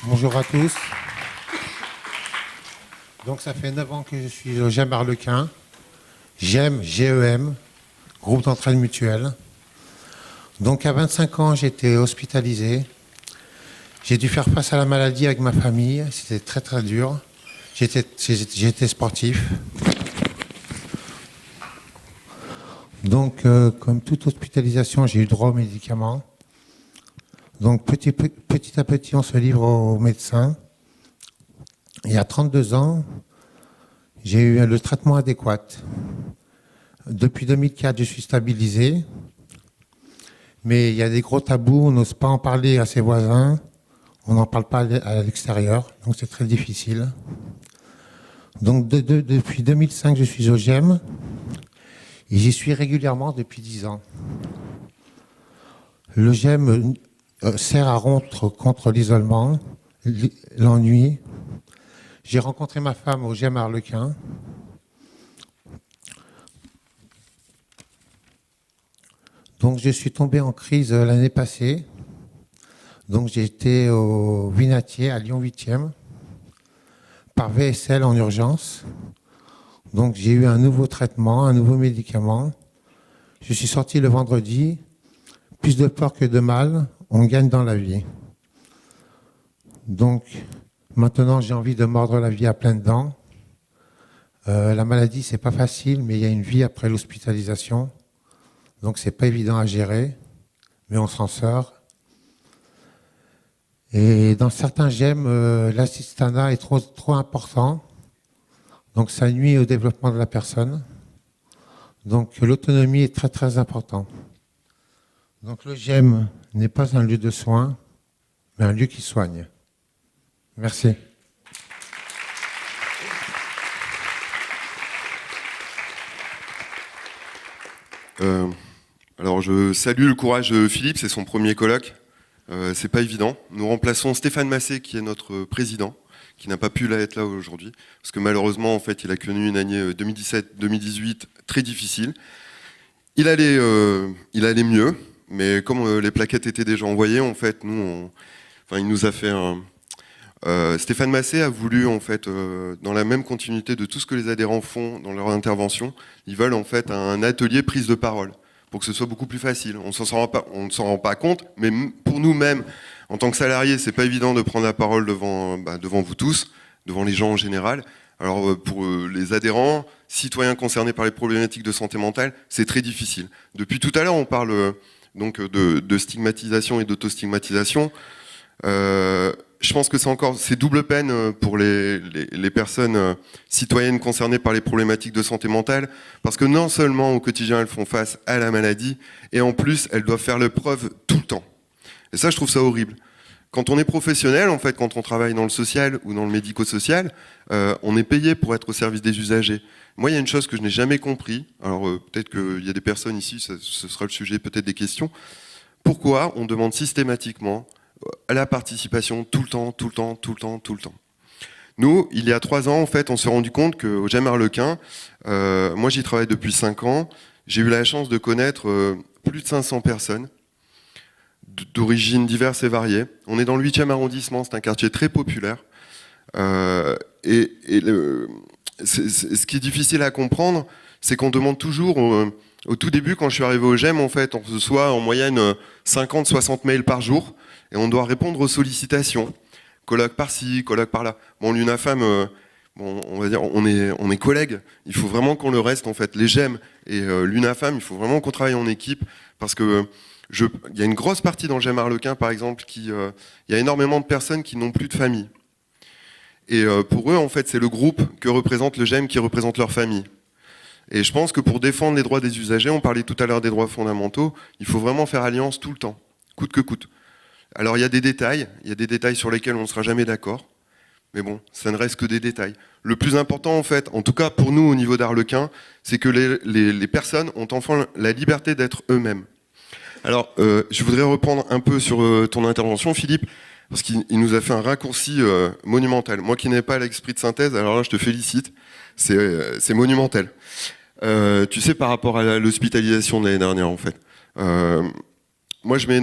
Bonjour à tous. Donc ça fait 9 ans que je suis au GEM Arlequin. GEM, GEM, groupe d'entraide mutuelle. Donc à 25 ans, j'ai été hospitalisé. J'ai dû faire face à la maladie avec ma famille. C'était très très dur. J'étais sportif. Donc comme toute hospitalisation, j'ai eu droit aux médicaments. Donc petit à petit, on se livre aux médecins. Et à 32 ans, j'ai eu le traitement adéquat. Depuis 2004, je suis stabilisé. Mais il y a des gros tabous, on n'ose pas en parler à ses voisins. On n'en parle pas à l'extérieur, donc c'est très difficile. Donc depuis 2005, je suis au GEM. Et j'y suis régulièrement depuis 10 ans. Le GEM sert à rompre contre l'isolement, l'ennui. J'ai rencontré ma femme au GEM Arlequin. Donc je suis tombé en crise l'année passée. Donc j'ai été au Vinatier à Lyon 8e par VSL en urgence. Donc j'ai eu un nouveau traitement, un nouveau médicament. Je suis sorti le vendredi. Plus de peur que de mal, on gagne dans la vie. Donc maintenant j'ai envie de mordre la vie à pleines dents. La maladie c'est pas facile, mais il y a une vie après l'hospitalisation. Donc c'est pas évident à gérer, mais on s'en sort. Et dans certains GEM, l'assistanat est trop important. Donc ça nuit au développement de la personne. Donc l'autonomie est très très importante. Donc le GEM n'est pas un lieu de soins, mais un lieu qui soigne. Merci. Alors je salue le courage de Philippe, c'est son premier colloque. C'est pas évident. Nous remplaçons Stéphane Massé, qui est notre président, qui n'a pas pu être là aujourd'hui, parce que malheureusement, en fait, il a connu une année 2017-2018 très difficile. Il allait mieux, mais comme les plaquettes étaient déjà envoyées, en fait, il nous a fait un... Stéphane Massé a voulu, en fait, dans la même continuité de tout ce que les adhérents font dans leur intervention, ils veulent en fait un atelier prise de parole, pour que ce soit beaucoup plus facile. On ne s'en rend pas compte, mais pour nous-mêmes, en tant que salariés, c'est pas évident de prendre la parole devant vous tous, devant les gens en général. Alors pour les adhérents, citoyens concernés par les problématiques de santé mentale, c'est très difficile. Depuis tout à l'heure, on parle donc de stigmatisation et d'auto-stigmatisation. Je pense que c'est double peine pour les personnes citoyennes concernées par les problématiques de santé mentale, parce que non seulement au quotidien elles font face à la maladie, et en plus elles doivent faire le preuve tout le temps. Et ça, je trouve ça horrible. Quand on est professionnel, en fait, quand on travaille dans le social ou dans le médico-social, on est payé pour être au service des usagers. Moi, il y a une chose que je n'ai jamais compris, alors peut-être qu'il y a des personnes ici, ce sera le sujet peut-être des questions. Pourquoi on demande systématiquement à la participation tout le temps, tout le temps, tout le temps, tout le temps. Nous, il y a 3 ans, en fait, on s'est rendu compte qu'au GEM Arlequin, moi j'y travaille depuis 5 ans, j'ai eu la chance de connaître plus de 500 personnes d'origines diverses et variées. On est dans le 8e arrondissement, c'est un quartier très populaire. Ce qui est difficile à comprendre, c'est qu'on demande toujours... Au tout début, quand je suis arrivé au GEM, en fait, on reçoit en moyenne 50-60 mails par jour, et on doit répondre aux sollicitations. Colloque par-ci, colloque par-là. Bon, l'UNAFAM, on va dire, on est collègues. Il faut vraiment qu'on le reste, en fait. Les GEM et l'UNAFAM, il faut vraiment qu'on travaille en équipe, parce que il y a une grosse partie dans le GEM Arlequin, par exemple, il y a énormément de personnes qui n'ont plus de famille. Et pour eux, en fait, c'est le groupe que représente le GEM qui représente leur famille. Et je pense que pour défendre les droits des usagers, on parlait tout à l'heure des droits fondamentaux, il faut vraiment faire alliance tout le temps, coûte que coûte. Alors il y a des détails sur lesquels on ne sera jamais d'accord, mais bon, ça ne reste que des détails. Le plus important en fait, en tout cas pour nous au niveau d'Arlequin, c'est que les personnes ont enfin la liberté d'être eux-mêmes. Alors je voudrais reprendre un peu sur ton intervention Philippe, parce qu'il nous a fait un raccourci monumental. Moi qui n'ai pas l'esprit de synthèse, alors là je te félicite, c'est monumental. Tu sais, par rapport à l'hospitalisation de l'année dernière, en fait, moi, je mets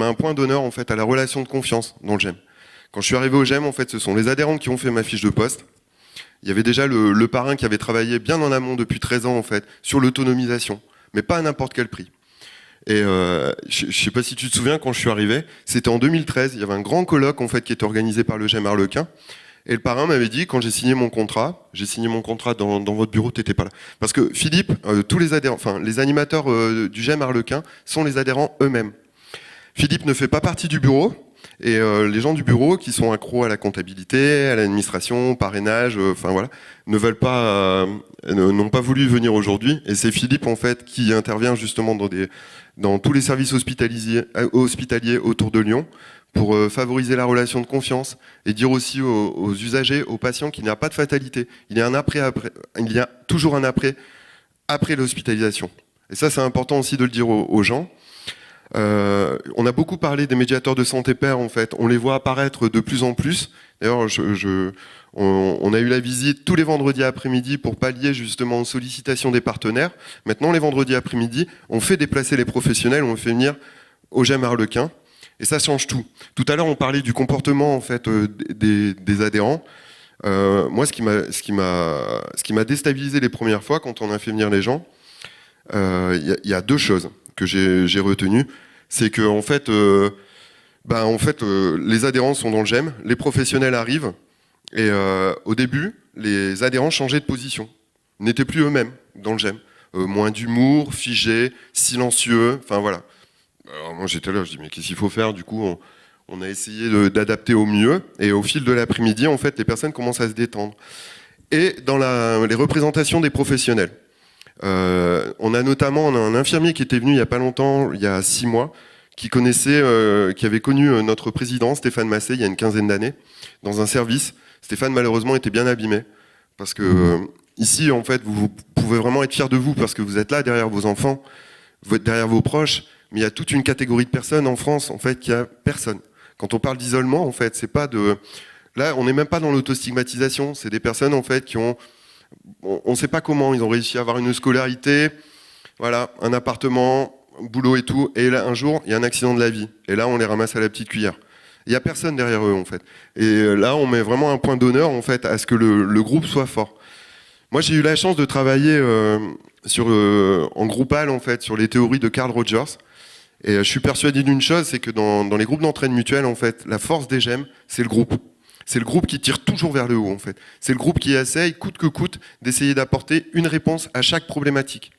un point d'honneur, en fait, à la relation de confiance dans le GEM. Quand je suis arrivé au GEM, en fait, ce sont les adhérents qui ont fait ma fiche de poste. Il y avait déjà le parrain qui avait travaillé bien en amont depuis 13 ans, en fait, sur l'autonomisation, mais pas à n'importe quel prix. Et je ne sais pas si tu te souviens, quand je suis arrivé, c'était en 2013, il y avait un grand colloque en fait, qui était organisé par le GEM Arlequin, et le parrain m'avait dit, quand j'ai signé mon contrat dans votre bureau, tu n'étais pas là. Parce que Philippe, tous les adhérents, enfin les animateurs du GEM Arlequin sont les adhérents eux-mêmes. Philippe ne fait pas partie du bureau, et les gens du bureau qui sont accros à la comptabilité, à l'administration, au parrainage, enfin voilà, n'ont pas voulu venir aujourd'hui. Et c'est Philippe en fait qui intervient justement dans tous les services hospitaliers autour de Lyon pour favoriser la relation de confiance et dire aussi aux usagers, aux patients qu'il n'y a pas de fatalité. Il y a toujours un après l'hospitalisation. Et ça, c'est important aussi de le dire aux gens. On a beaucoup parlé des médiateurs de santé pair, en fait. On les voit apparaître de plus en plus. D'ailleurs, on a eu la visite tous les vendredis après-midi pour pallier justement aux sollicitations des partenaires. Maintenant, les vendredis après-midi, on fait déplacer les professionnels, on fait venir au GEM Arlequin. Et ça change tout. Tout à l'heure, on parlait du comportement en fait des adhérents. Moi, ce qui m'a déstabilisé les premières fois quand on a fait venir les gens, il y a deux choses que j'ai retenues. C'est que en fait, les adhérents sont dans le GEM, les professionnels arrivent, et au début, les adhérents changeaient de position, n'étaient plus eux-mêmes dans le GEM. Moins d'humour, figés, silencieux, enfin voilà. Alors moi j'étais là, je dis mais qu'est-ce qu'il faut faire? Du coup, on a essayé d'adapter au mieux, et au fil de l'après-midi, en fait, les personnes commencent à se détendre. Et dans les représentations des professionnels, on a notamment un infirmier qui était venu il n'y a pas longtemps, il y a 6 mois, qui avait connu notre président, Stéphane Massé, il y a une quinzaine d'années, dans un service. Stéphane, malheureusement, était bien abîmé. Parce que ici, en fait, vous pouvez vraiment être fiers de vous, parce que vous êtes là derrière vos enfants, vous êtes derrière vos proches, mais il y a toute une catégorie de personnes en France, en fait, qui a personne. Quand on parle d'isolement, en fait, c'est pas de... Là, on n'est même pas dans l'autostigmatisation. C'est des personnes, en fait, qui ont... On ne sait pas comment, ils ont réussi à avoir une scolarité, voilà, un appartement, un boulot et tout, et là, un jour, il y a un accident de la vie. Et là, on les ramasse à la petite cuillère. Il n'y a personne derrière eux, en fait. Et là, on met vraiment un point d'honneur, en fait, à ce que le groupe soit fort. Moi, j'ai eu la chance de travailler en groupal, en fait, sur les théories de Carl Rogers. Et je suis persuadé d'une chose, c'est que dans les groupes d'entraide mutuelle, en fait, la force des GEM, c'est le groupe. C'est le groupe qui tire toujours vers le haut, en fait. C'est le groupe qui essaye, coûte que coûte, d'essayer d'apporter une réponse à chaque problématique.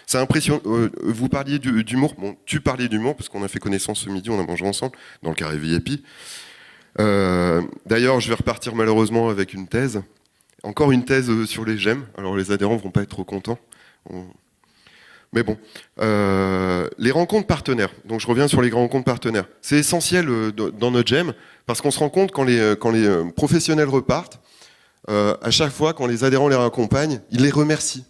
C'est impressionnant. Vous parliez d'humour. Bon, tu parlais d'humour, parce qu'on a fait connaissance ce midi, on a mangé ensemble, dans le carré VIP. D'ailleurs, je vais repartir malheureusement avec une thèse. Encore une thèse sur les GEM. Alors, les adhérents vont pas être trop contents. Mais bon, les rencontres partenaires. Donc je reviens sur les rencontres partenaires. C'est essentiel dans notre GEM parce qu'on se rend compte quand les professionnels repartent, à chaque fois quand les adhérents les raccompagnent, ils les remercient.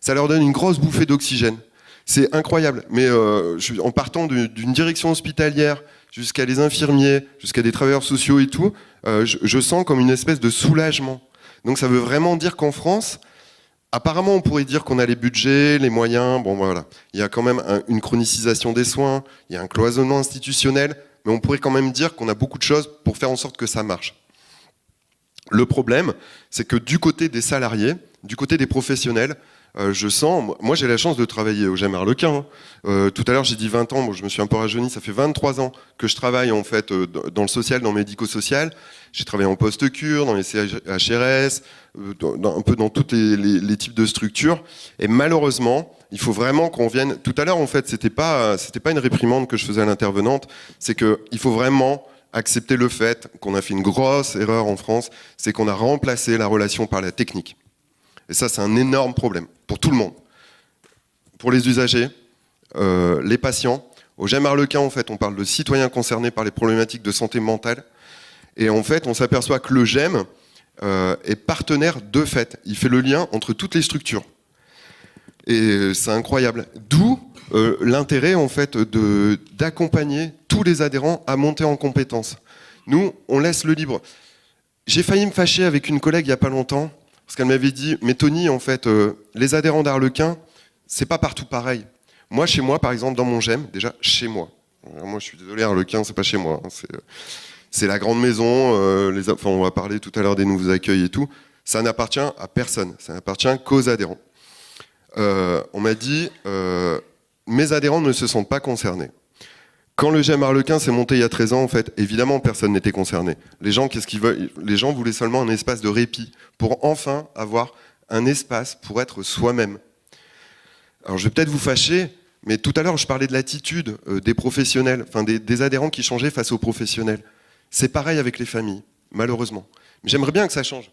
Ça leur donne une grosse bouffée d'oxygène. C'est incroyable. Mais en partant d'une direction hospitalière jusqu'à les infirmiers, jusqu'à des travailleurs sociaux et tout, je sens comme une espèce de soulagement. Donc ça veut vraiment dire qu'en France, apparemment, on pourrait dire qu'on a les budgets, les moyens, bon voilà. Il y a quand même une chronicisation des soins, il y a un cloisonnement institutionnel, mais on pourrait quand même dire qu'on a beaucoup de choses pour faire en sorte que ça marche. Le problème, c'est que du côté des salariés, du côté des professionnels, je sens, moi j'ai la chance de travailler au GEM Arlequin. Tout à l'heure j'ai dit 20 ans, bon, je me suis un peu rajeuni, ça fait 23 ans que je travaille en fait dans le social, dans le médico-social. J'ai travaillé en post-cure, dans les CHRS, un peu dans tous les types de structures. Et malheureusement, il faut vraiment qu'on vienne... Tout à l'heure en fait, c'était pas une réprimande que je faisais à l'intervenante, c'est qu'il faut vraiment accepter le fait qu'on a fait une grosse erreur en France, c'est qu'on a remplacé la relation par la technique. Et ça, c'est un énorme problème pour tout le monde. Pour les usagers, les patients. Au GEM Arlequin, en fait, on parle de citoyens concernés par les problématiques de santé mentale. Et en fait, on s'aperçoit que le GEM est partenaire de fait. Il fait le lien entre toutes les structures. Et c'est incroyable. D'où l'intérêt, en fait, d'accompagner tous les adhérents à monter en compétences. Nous, on laisse le libre. J'ai failli me fâcher avec une collègue il n'y a pas longtemps, parce qu'elle m'avait dit, mais Tony, en fait, les adhérents d'Arlequin, c'est pas partout pareil. Moi, chez moi, par exemple, dans mon GEM, déjà, chez moi. Moi, je suis désolé, Arlequin, c'est pas chez moi. c'est la grande maison, on va parler tout à l'heure des nouveaux accueils et tout. Ça n'appartient à personne, ça n'appartient qu'aux adhérents. On m'a dit, mes adhérents ne se sentent pas concernés. Quand le GEM Arlequin s'est monté il y a 13 ans, en fait, évidemment, personne n'était concerné. Les gens, qu'est-ce qu'ils veulent ? Les gens voulaient seulement un espace de répit pour enfin avoir un espace pour être soi-même. Alors, je vais peut-être vous fâcher, mais tout à l'heure, je parlais de l'attitude des professionnels, enfin des adhérents qui changeaient face aux professionnels. C'est pareil avec les familles, malheureusement. J'aimerais bien que ça change.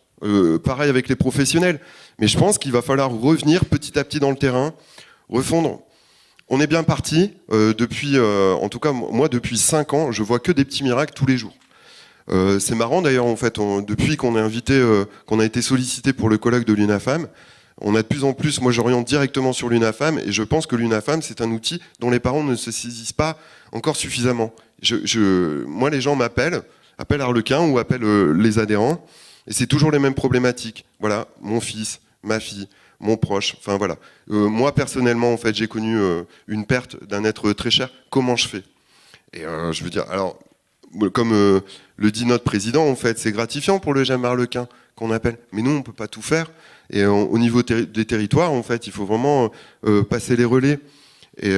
Pareil avec les professionnels. Mais je pense qu'il va falloir revenir petit à petit dans le terrain, refondre. On est bien parti. En tout cas, moi, depuis 5 ans, je vois que des petits miracles tous les jours. C'est marrant d'ailleurs, en fait, depuis qu'on est invité, qu'on a été sollicité pour le colloque de l'UNAFAM, on a de plus en plus, moi j'oriente directement sur l'UNAFAM, et je pense que l'UNAFAM, c'est un outil dont les parents ne se saisissent pas encore suffisamment. Moi, les gens m'appellent Arlequin ou appellent les adhérents, et c'est toujours les mêmes problématiques. Voilà, mon fils, ma fille, mon proche, enfin voilà. Moi, personnellement, en fait, j'ai connu une perte d'un être très cher. Comment je fais ? Et je veux dire, alors, comme le dit notre président, en fait, c'est gratifiant pour le GEM Arlequin qu'on appelle. Mais nous, on ne peut pas tout faire. Et au niveau des territoires, en fait, il faut vraiment passer les relais. Et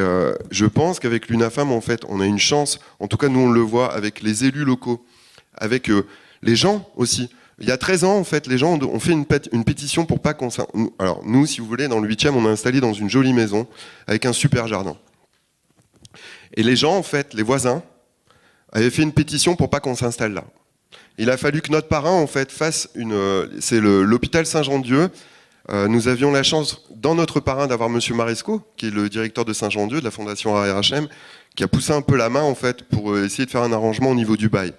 je pense qu'avec l'UNAFAM, en fait, on a une chance. En tout cas, nous, on le voit avec les élus locaux, avec les gens aussi. Il y a 13 ans, en fait, les gens ont fait une pétition pour pas qu'on... Alors, nous, si vous voulez, dans le 8e, on a installé dans une jolie maison avec un super jardin. Et les gens, en fait, les voisins, avaient fait une pétition pour pas qu'on s'installe là. Il a fallu que notre parrain, en fait, fasse c'est l'hôpital Saint-Jean-Dieu. Nous avions la chance, dans notre parrain, d'avoir monsieur Maresco, qui est le directeur de Saint-Jean-Dieu, de la fondation ARHM, qui a poussé un peu la main, en fait, pour essayer de faire un arrangement au niveau du bail.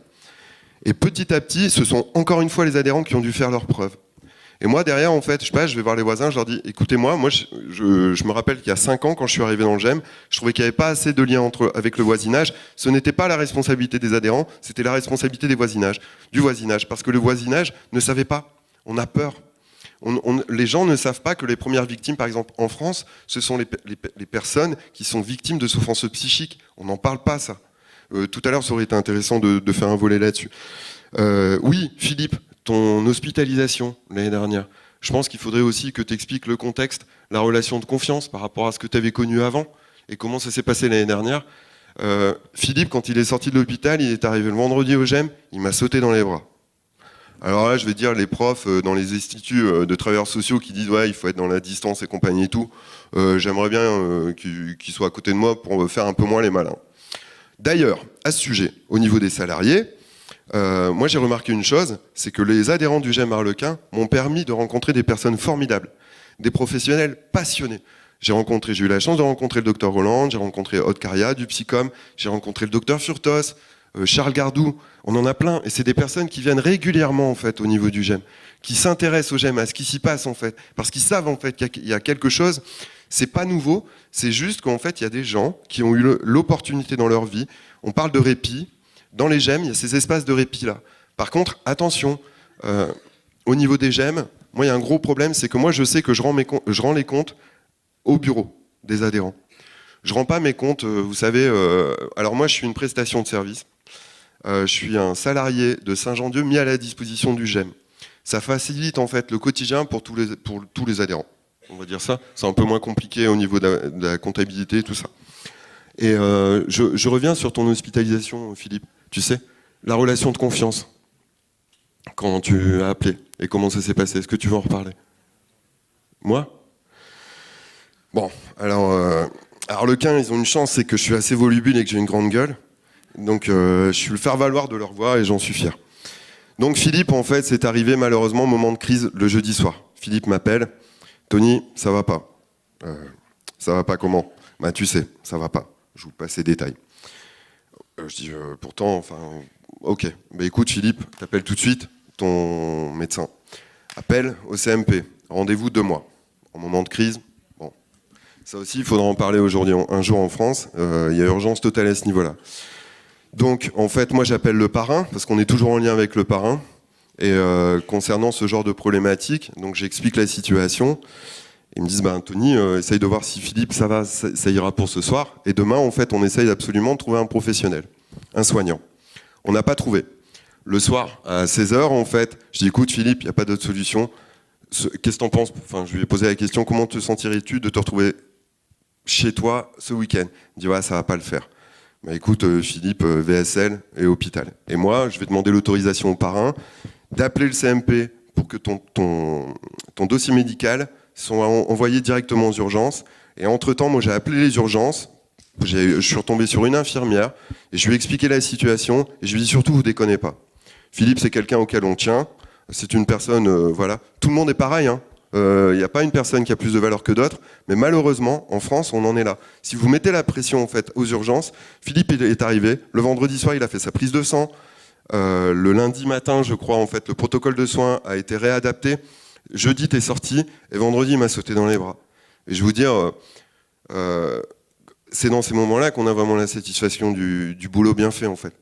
Et petit à petit, ce sont encore une fois les adhérents qui ont dû faire leurs preuves. Et moi, derrière, en fait, je vais voir les voisins, je leur dis, écoutez-moi, je me rappelle qu'il y a 5 ans, quand je suis arrivé dans le GEM, je trouvais qu'il n'y avait pas assez de liens avec le voisinage. Ce n'était pas la responsabilité des adhérents, c'était la responsabilité du voisinage, parce que le voisinage ne savait pas. On a peur. Les gens ne savent pas que les premières victimes, par exemple, en France, ce sont les personnes qui sont victimes de souffrances psychiques. On n'en parle pas, ça. Tout à l'heure, ça aurait été intéressant de faire un volet là-dessus. Oui, Philippe, ton hospitalisation l'année dernière, je pense qu'il faudrait aussi que tu expliques le contexte, la relation de confiance par rapport à ce que tu avais connu avant et comment ça s'est passé l'année dernière. Philippe, quand il est sorti de l'hôpital, il est arrivé le vendredi au GEM, il m'a sauté dans les bras. Alors là, je vais dire, les profs dans les instituts de travailleurs sociaux qui disent « ouais, il faut être dans la distance et compagnie et tout », j'aimerais bien qu'ils soient à côté de moi pour faire un peu moins les malins. D'ailleurs, à ce sujet, au niveau des salariés, moi j'ai remarqué une chose, c'est que les adhérents du GEM Arlequin m'ont permis de rencontrer des personnes formidables, des professionnels passionnés. J'ai eu la chance de rencontrer le docteur Roland, j'ai rencontré Aude Caria du Psycom, j'ai rencontré le docteur Furtos, Charles Gardou, on en a plein, et c'est des personnes qui viennent régulièrement en fait au niveau du GEM, qui s'intéressent au GEM, à ce qui s'y passe en fait, parce qu'ils savent en fait qu'il y a quelque chose. C'est pas nouveau, c'est juste qu'en fait, il y a des gens qui ont eu l'opportunité dans leur vie. On parle de répit. Dans les GEM, il y a ces espaces de répit-là. Par contre, attention, au niveau des GEM, moi, il y a un gros problème, c'est que moi, je sais que je rends les comptes au bureau des adhérents. Je rends pas mes comptes, vous savez... alors moi, je suis une prestation de service. Je suis un salarié de Saint-Jean-Dieu mis à la disposition du GEM. Ça facilite, en fait, le quotidien pour tous les adhérents. On va dire ça, c'est un peu moins compliqué au niveau de la comptabilité, tout ça. Et je reviens sur ton hospitalisation, Philippe. Tu sais, la relation de confiance, quand tu as appelé, et comment ça s'est passé. Est-ce que tu veux en reparler ? Moi ? Bon, alors Arlequin, ils ont une chance, c'est que je suis assez volubile et que j'ai une grande gueule. Donc je suis le faire-valoir de leur voix et j'en suis fier. Donc Philippe, en fait, c'est arrivé malheureusement au moment de crise le jeudi soir. Philippe m'appelle. Tony, ça va pas. Ça va pas comment ? Bah tu sais, ça va pas. Je vous passe les détails. Je dis pourtant, enfin, ok. Bah écoute Philippe, t'appelles tout de suite ton médecin. Appelle au CMP. Rendez-vous 2 mois. En moment de crise, bon. Ça aussi, il faudra en parler aujourd'hui, un jour en France. Il y a urgence totale à ce niveau-là. Donc, en fait, moi j'appelle le parrain, parce qu'on est toujours en lien avec le parrain. Et concernant ce genre de problématique, donc j'explique la situation. Ils me disent, Tony, essaye de voir si Philippe, ça ira pour ce soir. Et demain, en fait, on essaye absolument de trouver un professionnel, un soignant. On n'a pas trouvé. Le soir, à 16h, en fait, je dis écoute Philippe, il n'y a pas d'autre solution. Qu'est-ce que t'en penses? Enfin, je lui ai posé la question, comment te sentirais-tu de te retrouver chez toi ce week-end? Il dit ouais, ça va pas le faire. Bah écoute Philippe, VSL et hôpital. Et moi, je vais demander l'autorisation au parrain d'appeler le CMP pour que ton dossier médical soit envoyé directement aux urgences. Et entre-temps, moi j'ai appelé les urgences, je suis retombé sur une infirmière et je lui ai expliqué la situation et je lui ai dit surtout vous déconnez pas. Philippe c'est quelqu'un auquel on tient, c'est une personne, voilà, tout le monde est pareil, hein. n'y a pas une personne qui a plus de valeur que d'autres, mais malheureusement, en France, on en est là. Si vous mettez la pression en fait, aux urgences, Philippe est arrivé, le vendredi soir, il a fait sa prise de sang, le lundi matin, je crois, en fait, le protocole de soins a été réadapté, jeudi, t'es sorti, et vendredi, il m'a sauté dans les bras. Et je vais vous dire, c'est dans ces moments-là qu'on a vraiment la satisfaction du boulot bien fait, en fait.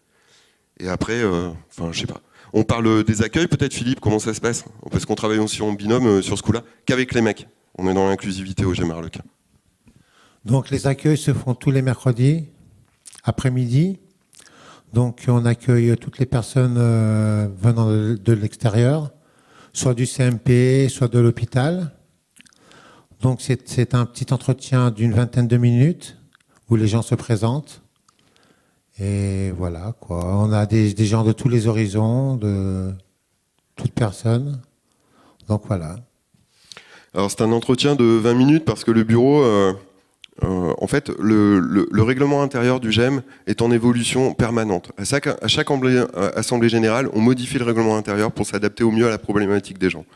Et après, enfin, je sais pas. On parle des accueils, peut-être, Philippe, comment ça se passe? Parce qu'on travaille aussi en binôme sur ce coup-là, qu'avec les mecs. On est dans l'inclusivité au GEM Arlequin. Donc les accueils se font tous les mercredis, après-midi. Donc on accueille toutes les personnes venant de l'extérieur, soit du CMP, soit de l'hôpital. Donc c'est un petit entretien d'une vingtaine de minutes où les gens se présentent. Et voilà, quoi. On a des gens de tous les horizons, de toutes personnes. Donc voilà. Alors c'est un entretien de 20 minutes parce que le bureau, en fait, le règlement intérieur du GEM est en évolution permanente. À chaque assemblée générale, on modifie le règlement intérieur pour s'adapter au mieux à la problématique des gens.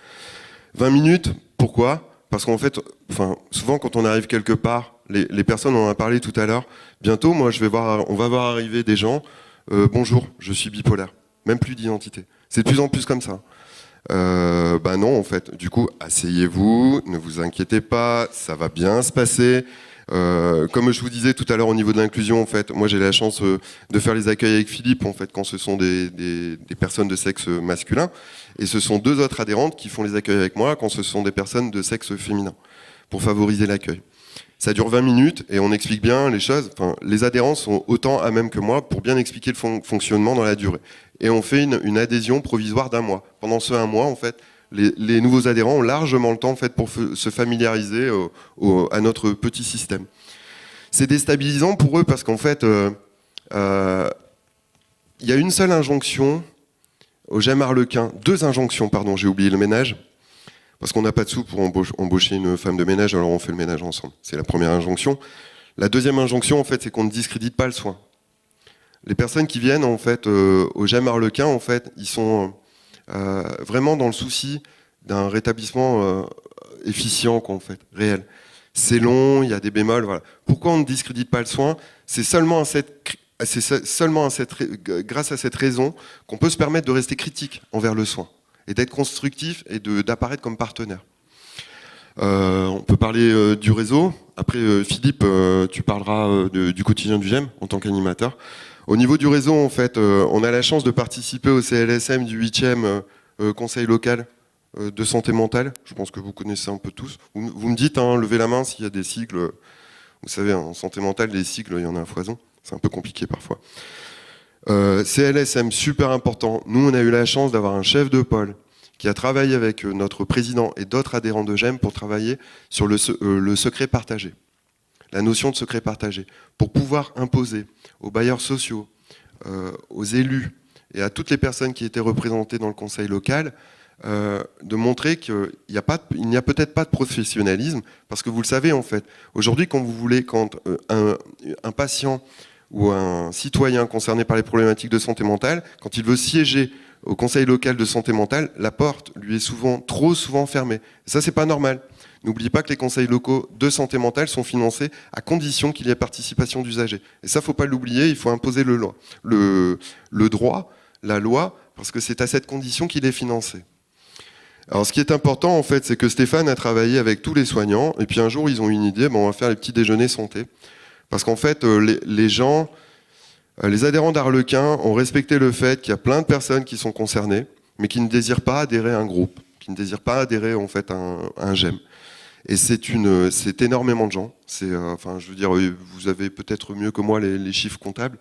20 minutes, pourquoi? Parce qu'en fait, enfin, souvent quand on arrive quelque part, les personnes, on en a parlé tout à l'heure, bientôt, moi, on va voir arriver des gens, bonjour, je suis bipolaire, même plus d'identité. C'est de plus en plus comme ça. Ben non, en fait, du coup, asseyez-vous, ne vous inquiétez pas, ça va bien se passer. Comme je vous disais tout à l'heure au niveau de l'inclusion, en fait, moi j'ai la chance de faire les accueils avec Philippe, en fait, quand ce sont des personnes de sexe masculin, et ce sont deux autres adhérentes qui font les accueils avec moi quand ce sont des personnes de sexe féminin, pour favoriser l'accueil. Ça dure 20 minutes et on explique bien les choses. Enfin, les adhérents sont autant à même que moi pour bien expliquer le fonctionnement dans la durée. Et on fait une adhésion provisoire d'1 mois. Pendant ce 1 mois, en fait, les nouveaux adhérents ont largement le temps en fait, pour se familiariser à notre petit système. C'est déstabilisant pour eux parce qu'en fait, il y a une seule injonction au GEM Arlequin, 2 injonctions, pardon, j'ai oublié le ménage, parce qu'on n'a pas de sous pour embaucher une femme de ménage, alors on fait le ménage ensemble. C'est la première injonction. La deuxième injonction, en fait, c'est qu'on ne discrédite pas le soin. Les personnes qui viennent en fait, au GEM Arlequin, en fait, ils sont vraiment dans le souci d'un rétablissement efficient, quoi, en fait, réel. C'est long, il y a des bémols, voilà. Pourquoi on ne discrédite pas le soin? C'est seulement grâce à cette raison qu'on peut se permettre de rester critique envers le soin et d'être constructif et d'apparaître comme partenaire. On peut parler du réseau. Après, Philippe, tu parleras du quotidien du GEM en tant qu'animateur. Au niveau du réseau, en fait, on a la chance de participer au CLSM du 8e Conseil local de santé mentale. Je pense que vous connaissez un peu tous. Vous me dites, hein, levez la main s'il y a des sigles. Vous savez, en santé mentale, les sigles, il y en a à foison. C'est un peu compliqué parfois. CLSM, super important. Nous, on a eu la chance d'avoir un chef de pôle qui a travaillé avec notre président et d'autres adhérents de GEM pour travailler sur le secret partagé. La notion de secret partagé. Pour pouvoir imposer aux bailleurs sociaux, aux élus et à toutes les personnes qui étaient représentées dans le conseil local, de montrer qu'il n'y a peut-être pas de professionnalisme, parce que vous le savez en fait, aujourd'hui quand un patient ou un citoyen concerné par les problématiques de santé mentale, quand il veut siéger au conseil local de santé mentale, la porte lui est trop souvent fermée. Et ça, c'est pas normal. N'oubliez pas que les conseils locaux de santé mentale sont financés à condition qu'il y ait participation d'usagers. Et ça, faut pas l'oublier, il faut imposer le droit, la loi, parce que c'est à cette condition qu'il est financé. Alors ce qui est important, en fait, c'est que Stéphane a travaillé avec tous les soignants, et puis un jour, ils ont eu une idée, on va faire les petits déjeuners santé. Parce qu'en fait, les adhérents d'Arlequin ont respecté le fait qu'il y a plein de personnes qui sont concernées, mais qui ne désirent pas adhérer à un groupe, qui ne désirent pas adhérer en fait, à un GEM. Et c'est énormément de gens. Enfin, je veux dire, vous avez peut-être mieux que moi les chiffres comptables.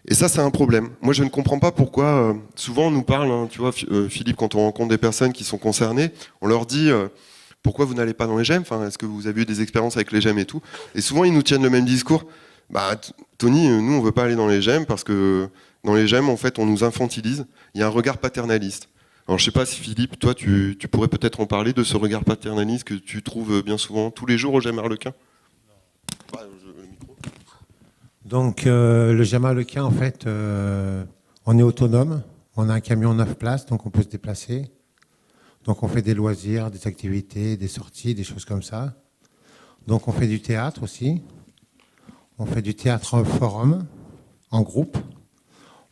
Et ça, c'est un problème. Moi, je ne comprends pas pourquoi, souvent on nous parle, hein, tu vois, Philippe, quand on rencontre des personnes qui sont concernées, on leur dit pourquoi vous n'allez pas dans les GEM, enfin, est-ce que vous avez eu des expériences avec les GEM et tout. Et souvent, ils nous tiennent le même discours. Bah, Tony, nous, on veut pas aller dans les GEM parce que dans les GEM, en fait, on nous infantilise. Il y a un regard paternaliste. Alors, je sais pas si Philippe, toi, tu pourrais peut-être en parler de ce regard paternaliste que tu trouves bien souvent tous les jours au GEM Arlequin. Donc, le GEM Arlequin, en fait, on est autonome. On a un camion 9 places, donc on peut se déplacer. Donc, on fait des loisirs, des activités, des sorties, des choses comme ça. Donc, on fait du théâtre aussi. On fait du théâtre forum, en groupe.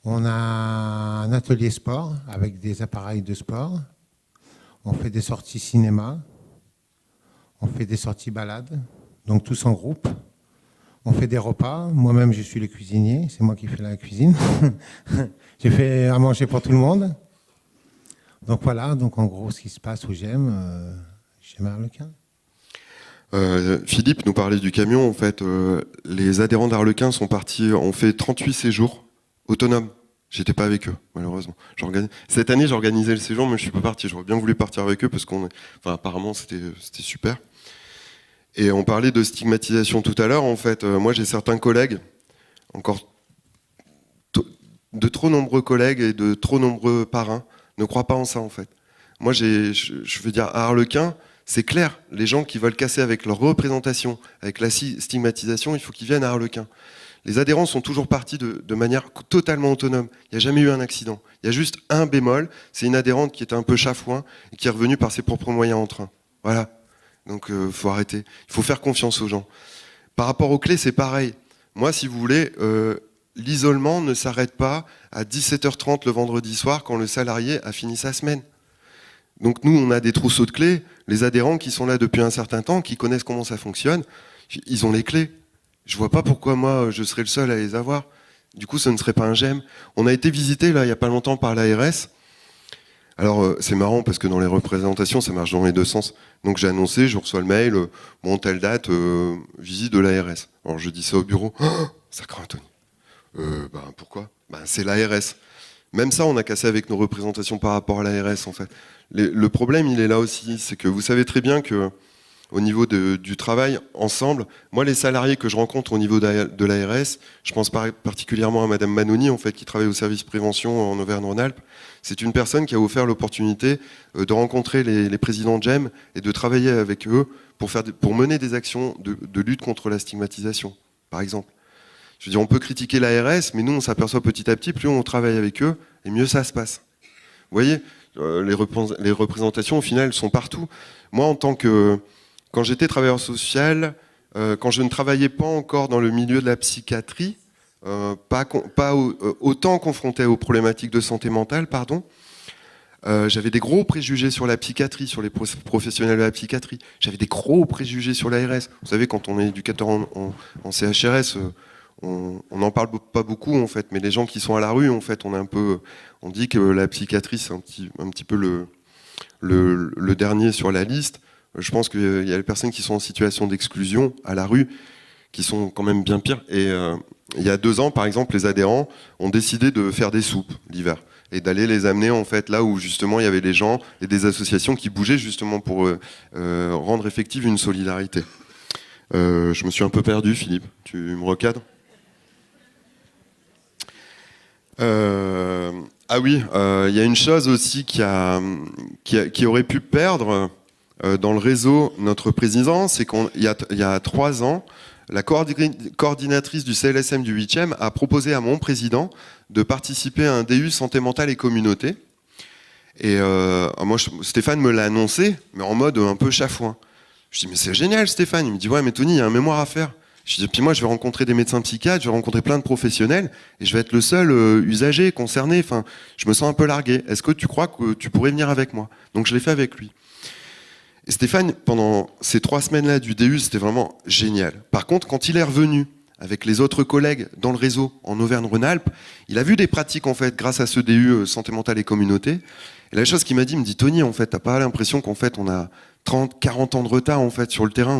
On a un atelier sport avec des appareils de sport. On fait des sorties cinéma. On fait des sorties balades, donc tous en groupe. On fait des repas. Moi-même, je suis le cuisinier. C'est moi qui fais la cuisine. J'ai fait à manger pour tout le monde. Donc voilà, donc en gros, ce qui se passe au GEM Arlequin. Philippe nous parlait du camion. En fait, les adhérents d'Arlequin sont partis, ont fait 38 séjours autonomes. J'étais pas avec eux, malheureusement. Cette année, j'organisais le séjour, mais je suis pas parti. J'aurais bien voulu partir avec eux parce apparemment, c'était super. Et on parlait de stigmatisation tout à l'heure. En fait, moi, j'ai certains collègues, de trop nombreux collègues et de trop nombreux parrains ne croient pas en ça, en fait. Moi, je veux dire, à Arlequin, c'est clair, les gens qui veulent casser avec leur représentation, avec la stigmatisation, il faut qu'ils viennent à Arlequin. Les adhérents sont toujours partis de manière totalement autonome. Il n'y a jamais eu un accident. Il y a juste un bémol, c'est une adhérente qui était un peu chafouin et qui est revenue par ses propres moyens en train. Voilà. Donc, faut arrêter. Il faut faire confiance aux gens. Par rapport aux clés, c'est pareil. Moi, si vous voulez, l'isolement ne s'arrête pas à 17h30 le vendredi soir quand le salarié a fini sa semaine. Donc nous, on a des trousseaux de clés. Les adhérents qui sont là depuis un certain temps, qui connaissent comment ça fonctionne, ils ont les clés. Je vois pas pourquoi moi, je serais le seul à les avoir. Du coup, ce ne serait pas un GEM. On a été visité là, il n'y a pas longtemps par l'ARS. Alors, c'est marrant parce que dans les représentations, ça marche dans les deux sens. Donc j'ai annoncé, je reçois le mail, bon, telle date, visite de l'ARS. Alors je dis ça au bureau. Oh, ça craint, Tony. Pourquoi ? C'est l'ARS. Même ça, on a cassé avec nos représentations par rapport à l'ARS, en fait. Le problème, il est là aussi, c'est que vous savez très bien que au niveau du travail ensemble, moi, les salariés que je rencontre au niveau de l'ARS, je pense particulièrement à Madame Manoni, en fait, qui travaille au service prévention en Auvergne-Rhône-Alpes. C'est une personne qui a offert l'opportunité de rencontrer les présidents de GEM et de travailler avec eux pour mener des actions de lutte contre la stigmatisation, par exemple. Je veux dire, on peut critiquer l'ARS, mais nous, on s'aperçoit petit à petit, plus on travaille avec eux, et mieux ça se passe. Vous voyez, les représentations, au final, sont partout. Moi, quand j'étais travailleur social, quand je ne travaillais pas encore dans le milieu de la psychiatrie, pas autant confronté aux problématiques de santé mentale, j'avais des gros préjugés sur la psychiatrie, sur les professionnels de la psychiatrie. J'avais des gros préjugés sur l'ARS. Vous savez, quand on est éducateur en CHRS, on n'en parle pas beaucoup, en fait. Mais les gens qui sont à la rue, en fait, on dit que la psychiatrie, c'est un petit peu le dernier sur la liste. Je pense qu'il y a les personnes qui sont en situation d'exclusion à la rue, qui sont quand même bien pires. Et il y a 2 ans, par exemple, les adhérents ont décidé de faire des soupes l'hiver et d'aller les amener en fait là où justement il y avait des gens et des associations qui bougeaient justement pour rendre effective une solidarité. Je me suis un peu perdu, Philippe. Tu me recadres ? Ah oui, il y a une chose aussi qui aurait pu perdre dans le réseau notre président, c'est qu'il y a 3 ans, la coordinatrice du CLSM du 8e a proposé à mon président de participer à un DU santé mentale et communauté. Et moi, Stéphane me l'a annoncé, mais en mode un peu chafouin. Je dis, mais c'est génial, Stéphane. Il me dit, ouais, mais Tony, il y a un mémoire à faire. Je dis, puis moi, je vais rencontrer des médecins psychiatres, je vais rencontrer plein de professionnels, et je vais être le seul usager, concerné. Enfin, je me sens un peu largué. Est-ce que tu crois que tu pourrais venir avec moi ? Donc, je l'ai fait avec lui. Et Stéphane, pendant ces 3 semaines-là du DU, c'était vraiment génial. Par contre, quand il est revenu avec les autres collègues dans le réseau en Auvergne-Rhône-Alpes, il a vu des pratiques, en fait, grâce à ce DU santé mentale et communauté. Et la chose qu'il m'a dit, il me dit, Tony, en fait, t'as pas l'impression qu'en fait, on a 30, 40 ans de retard, en fait, sur le terrain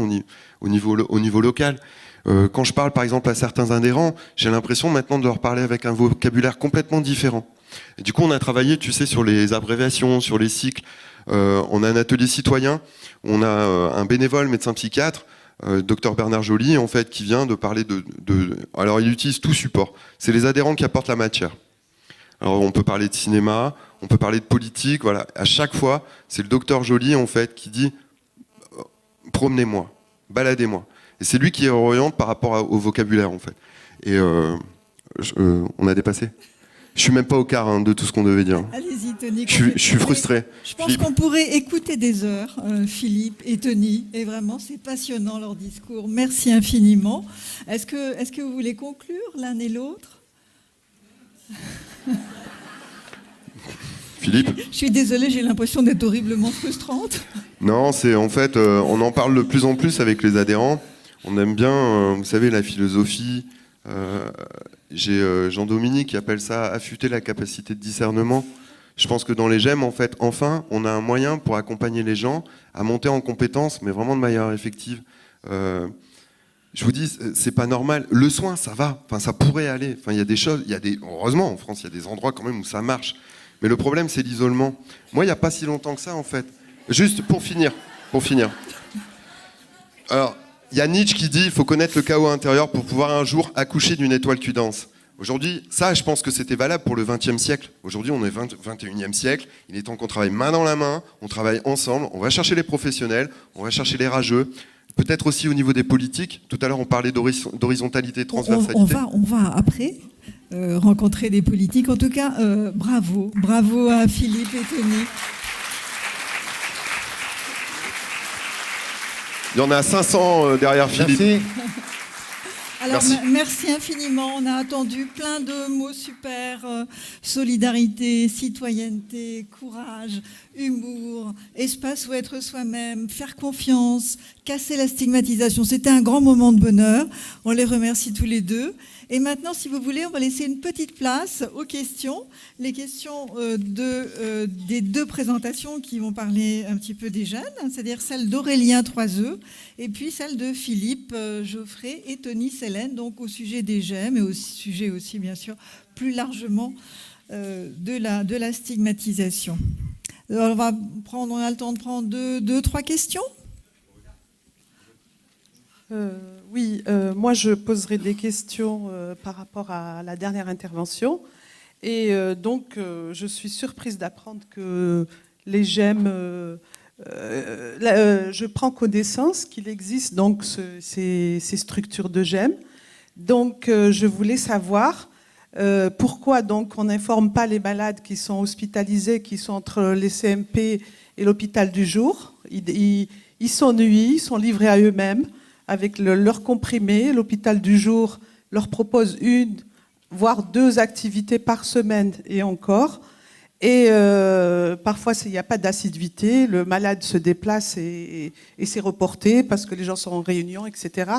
au niveau local. Quand je parle par exemple à certains adhérents, j'ai l'impression maintenant de leur parler avec un vocabulaire complètement différent. Et du coup, on a travaillé, tu sais, sur les abréviations, sur les cycles. On a un atelier citoyen, on a un bénévole médecin psychiatre, Dr Bernard Joly, en fait, qui vient de parler Alors, il utilise tout support. C'est les adhérents qui apportent la matière. Alors, on peut parler de cinéma, on peut parler de politique, voilà. À chaque fois, c'est le docteur Joly, en fait, qui dit « promenez-moi, baladez-moi ». Et c'est lui qui oriente par rapport au vocabulaire, en fait. Et on a dépassé. Je suis même pas au quart de tout ce qu'on devait dire. Allez-y, Tony. Je suis frustré. Je pense qu'on pourrait écouter des heures, Philippe et Tony. Et vraiment, c'est passionnant leur discours. Merci infiniment. Est-ce que vous voulez conclure l'un et l'autre ? Philippe ? Je suis désolée, j'ai l'impression d'être horriblement frustrante. Non, c'est en fait, on en parle de plus en plus avec les adhérents. On aime bien, vous savez, la philosophie. J'ai Jean-Dominique qui appelle ça affûter la capacité de discernement. Je pense que dans les GEM, en fait, enfin, on a un moyen pour accompagner les gens à monter en compétences, mais vraiment de manière effective. Je vous dis, c'est pas normal. Le soin, ça va. Enfin, ça pourrait aller. Enfin, il y a des choses. Heureusement, en France, il y a des endroits quand même où ça marche. Mais le problème, c'est l'isolement. Moi, il n'y a pas si longtemps que ça, en fait. Juste pour finir. Alors, il y a Nietzsche qui dit il faut connaître le chaos intérieur pour pouvoir un jour accoucher d'une étoile qui danse. Aujourd'hui, ça, je pense que c'était valable pour le XXe siècle. Aujourd'hui, on est 21e siècle. Il est temps qu'on travaille main dans la main, on travaille ensemble, on va chercher les professionnels, on va chercher les rageux. Peut-être aussi au niveau des politiques. Tout à l'heure, on parlait d'horizontalité, transversalité. On va après rencontrer des politiques. En tout cas, bravo à Philippe et Tony. Il y en a 500 derrière Philippe. Merci. Alors, merci infiniment. On a attendu plein de mots super. Solidarité, citoyenneté, courage, humour, espace où être soi-même, faire confiance, casser la stigmatisation. C'était un grand moment de bonheur. On les remercie tous les deux. Et maintenant, si vous voulez, on va laisser une petite place aux questions. Les questions des deux présentations qui vont parler un petit peu des jeunes, c'est-à-dire celle d'Aurélien Troiseux et puis celle de Philippe Geoffrey et Tony Sélène, donc au sujet des GEM et au sujet aussi, bien sûr, plus largement de la stigmatisation. Alors, on a le temps de prendre deux, trois questions. Oui, moi je poserai des questions par rapport à la dernière intervention. Et donc je suis surprise d'apprendre que les GEM, je prends connaissance qu'il existe donc ces structures de GEM. Donc je voulais savoir pourquoi donc on n'informe pas les malades qui sont hospitalisés, qui sont entre les CMP et l'hôpital du jour. Ils s'ennuient, ils sont livrés à eux-mêmes. Avec leur comprimé, l'hôpital du jour leur propose une, voire deux activités par semaine et encore. Et parfois, il n'y a pas d'assiduité, le malade se déplace et c'est reporté parce que les gens sont en réunion, etc.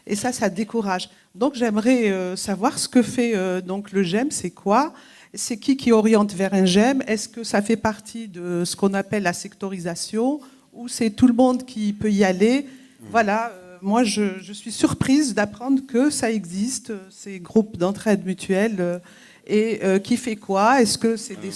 Et ça décourage. Donc j'aimerais savoir ce que fait donc le GEM, c'est quoi ? C'est qui oriente vers un GEM ? Est-ce que ça fait partie de ce qu'on appelle la sectorisation ou c'est tout le monde qui peut y aller ? Voilà. Moi, je suis surprise d'apprendre que ça existe, ces groupes d'entraide mutuelle. Et qui fait quoi ? Est-ce que c'est des...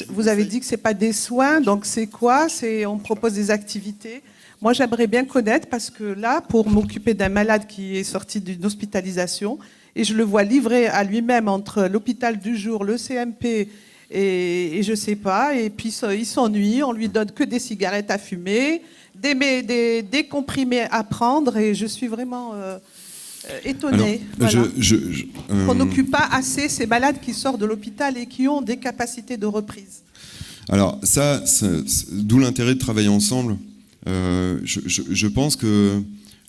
Vous avez dit que c'est pas des soins, donc c'est quoi ? On propose des activités. Moi, j'aimerais bien connaître parce que là, pour m'occuper d'un malade qui est sorti d'une hospitalisation, et je le vois livré à lui-même entre l'hôpital du jour, le CMP et je sais pas, et puis il s'ennuie, on lui donne que des cigarettes à fumer, des comprimés à prendre, et je suis vraiment étonnée. Alors, voilà. On n'occupe pas assez ces malades qui sortent de l'hôpital et qui ont des capacités de reprise. Alors d'où l'intérêt de travailler ensemble. Je pense que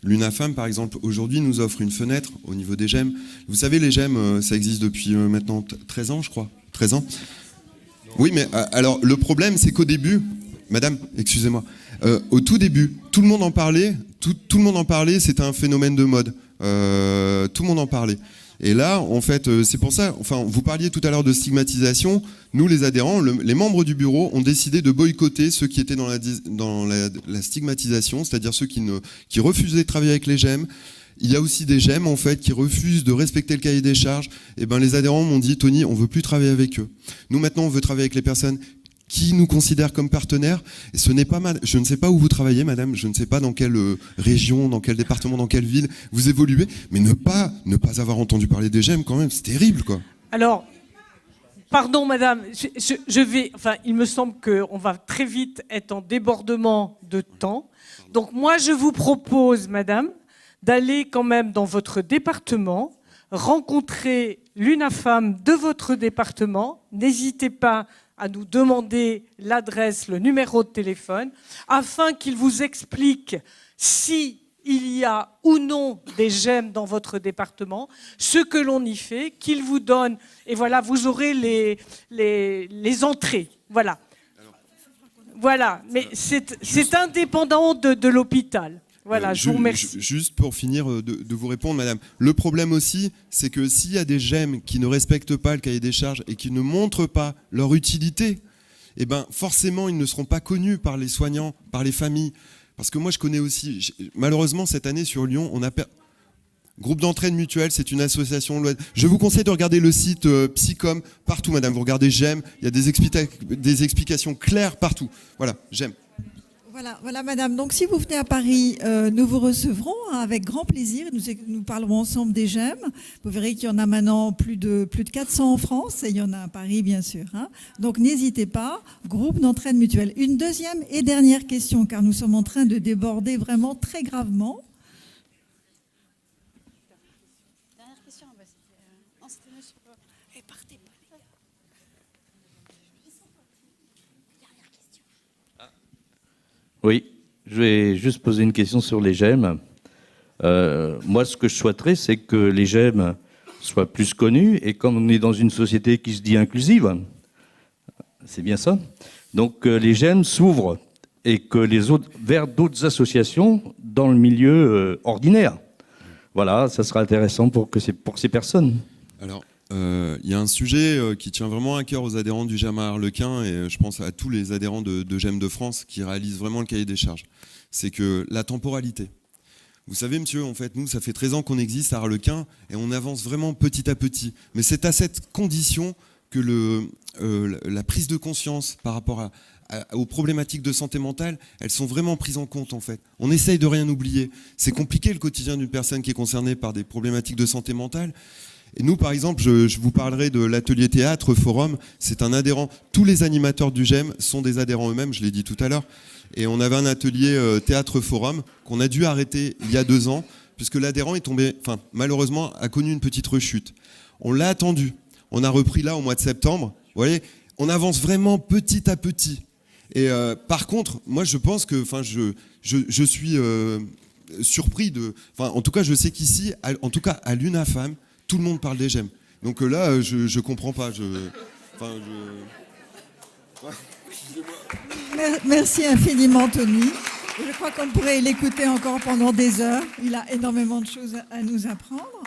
l'UNAFAM, par exemple, aujourd'hui nous offre une fenêtre au niveau des GEM. Vous savez, les GEM, ça existe depuis maintenant 13 ans, je crois. 13 ans. Oui, mais alors le problème, c'est qu'au début, madame, excusez-moi, au tout début, tout le monde en parlait, tout le monde en parlait, c'était un phénomène de mode. Tout le monde en parlait. Et là, en fait, c'est pour ça, enfin, vous parliez tout à l'heure de stigmatisation. Nous, les adhérents, les membres du bureau ont décidé de boycotter ceux qui étaient dans la stigmatisation, c'est-à-dire ceux qui refusaient de travailler avec les GEM. Il y a aussi des GEM en fait qui refusent de respecter le cahier des charges. Et ben les adhérents m'ont dit Tony, on veut plus travailler avec eux. Nous maintenant on veut travailler avec les personnes qui nous considèrent comme partenaires. Et ce n'est pas mal. Je ne sais pas où vous travaillez, madame. Je ne sais pas dans quelle région, dans quel département, dans quelle ville vous évoluez. Mais ne pas avoir entendu parler des GEM quand même, c'est terrible quoi. Alors, pardon madame, il me semble qu'on va très vite être en débordement de temps. Donc moi je vous propose, madame, d'aller quand même dans votre département, rencontrer l'UNAFAM de votre département. N'hésitez pas à nous demander l'adresse, le numéro de téléphone, afin qu'il vous explique si il y a ou non des GEM dans votre département, ce que l'on y fait, qu'il vous donne, et voilà, vous aurez les entrées. Voilà. Voilà, mais c'est indépendant de l'hôpital. Voilà, je vous remercie. Juste pour finir de vous répondre, madame. Le problème aussi, c'est que s'il y a des GEM qui ne respectent pas le cahier des charges et qui ne montrent pas leur utilité, eh ben forcément, ils ne seront pas connus par les soignants, par les familles. Parce que moi, je connais aussi, malheureusement, cette année sur Lyon, on a Groupe d'entraide mutuelle, c'est une association. Je vous conseille de regarder le site Psycom partout, madame. Vous regardez GEM, il y a des explications claires partout. Voilà, GEM. Voilà, madame. Donc, si vous venez à Paris, nous vous recevrons avec grand plaisir. Nous parlerons ensemble des GEM. Vous verrez qu'il y en a maintenant plus de 400 en France et il y en a à Paris, bien sûr. Donc, n'hésitez pas. Groupe d'entraide mutuelle. Une deuxième et dernière question, car nous sommes en train de déborder vraiment très gravement. Dernière question. C'était monsieur. Partez pas, les gars. Dernière question. Oui, je vais juste poser une question sur les GEM. Moi, ce que je souhaiterais, c'est que les GEM soient plus connus. Et comme on est dans une société qui se dit inclusive, c'est bien ça, donc les GEM s'ouvrent et que les autres vers d'autres associations dans le milieu ordinaire. Voilà, ça sera intéressant pour ces personnes. Alors, il y a un sujet qui tient vraiment à cœur aux adhérents du GEM à Arlequin, et je pense à tous les adhérents de GEM de France qui réalisent vraiment le cahier des charges. C'est que la temporalité. Vous savez, monsieur, en fait, nous, ça fait 13 ans qu'on existe à Arlequin et on avance vraiment petit à petit. Mais c'est à cette condition que la prise de conscience par rapport aux problématiques de santé mentale, elles sont vraiment prises en compte, en fait. On essaye de rien oublier. C'est compliqué le quotidien d'une personne qui est concernée par des problématiques de santé mentale. Et nous, par exemple, je vous parlerai de l'atelier théâtre Forum. C'est un adhérent. Tous les animateurs du GEM sont des adhérents eux-mêmes, je l'ai dit tout à l'heure. Et on avait un atelier théâtre Forum qu'on a dû arrêter il y a 2 ans, puisque l'adhérent est tombé, malheureusement, a connu une petite rechute. On l'a attendu. On a repris là au mois de septembre. Vous voyez, on avance vraiment petit à petit. Et par contre, moi, je pense que, je suis surpris en tout cas, je sais qu'ici, en tout cas à l'UNAFAM, tout le monde parle des GEM. Donc là, je comprends pas. Merci infiniment, Tony. Je crois qu'on pourrait l'écouter encore pendant des heures. Il a énormément de choses à nous apprendre.